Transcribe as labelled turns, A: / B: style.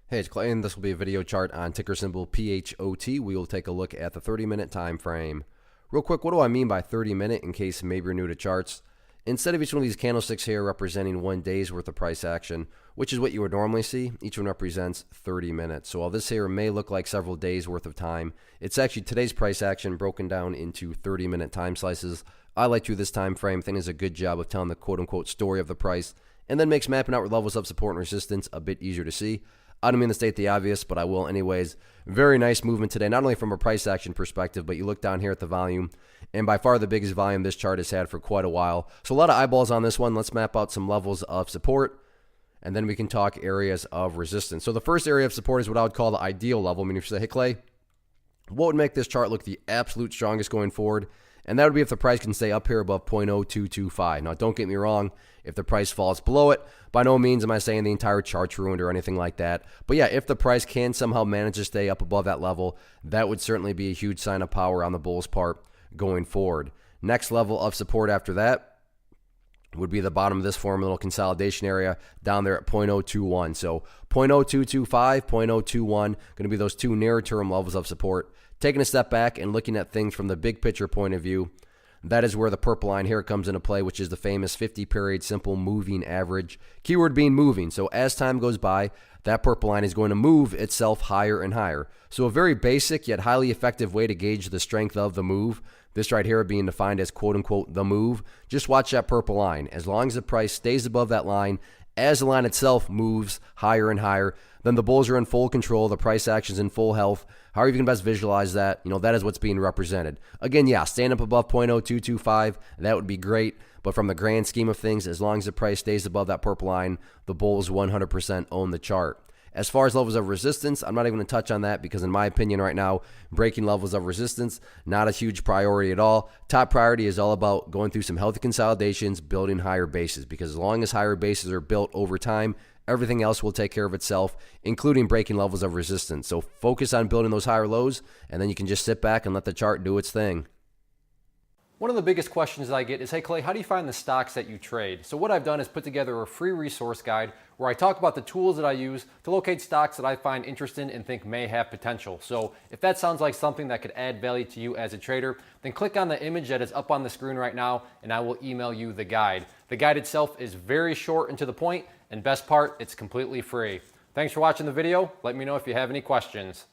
A: Hey, it's Clay, and this will be a video chart on ticker symbol PHOT. We will take a look at the 30-minute time frame. Real quick, what do I mean by 30-minute in case maybe you're new to charts? Instead of each one of these candlesticks here representing 1 day's worth of price action, which is what you would normally see, each one represents 30 minutes. So while this here may look like several days worth of time, it's actually today's price action broken down into 30-minute time slices. I like to this time frame. I think it's a good job of telling the quote-unquote story of the price, and then makes mapping out levels of support and resistance a bit easier to see. I don't mean to state the obvious, but I will anyways. Very nice movement today, not only from a price action perspective, but you look down here at the volume, and by far the biggest volume this chart has had for quite a while. So a lot of eyeballs on this one. Let's map out some levels of support, and then we can talk areas of resistance. So the first area of support is what I would call the ideal level. I mean, if you say, hey, Clay, what would make this chart look the absolute strongest going forward? And that would be if the price can stay up here above 0.0225. Now, don't get me wrong. If the price falls below it, by no means am I saying the entire chart's ruined or anything like that. But yeah, if the price can somehow manage to stay up above that level, that would certainly be a huge sign of power on the bulls' part going forward. Next level of support after that would be the bottom of this form, little consolidation area down there at 0.021. So 0.0225, 0.021, going to be those two nearer term levels of support. Taking a step back and looking at things from the big picture point of view, that is where the purple line here comes into play, which is the famous 50-period simple moving average. Keyword being moving. So as time goes by, that purple line is going to move itself higher and higher. So a very basic yet highly effective way to gauge the strength of the move, this right here being defined as quote-unquote the move, just watch that purple line. As long as the price stays above that line, as the line itself moves higher and higher, then the bulls are in full control, the price action's in full health. However you can best visualize that, that is what's being represented. Again, yeah, stand up above 0.0225, that would be great. But from the grand scheme of things, as long as the price stays above that purple line, the bulls 100% own the chart. As far as levels of resistance, I'm not even going to touch on that because in my opinion right now, breaking levels of resistance, not a huge priority at all. Top priority is all about going through some healthy consolidations, building higher bases, because as long as higher bases are built over time, everything else will take care of itself, including breaking levels of resistance. So focus on building those higher lows, and then you can just sit back and let the chart do its thing.
B: One of the biggest questions that I get is, hey Clay, how do you find the stocks that you trade? So what I've done is put together a free resource guide where I talk about the tools that I use to locate stocks that I find interesting and think may have potential. So if that sounds like something that could add value to you as a trader, then click on the image that is up on the screen right now and I will email you the guide. The guide itself is very short and to the point, and best part, it's completely free. Thanks for watching the video. Let me know if you have any questions.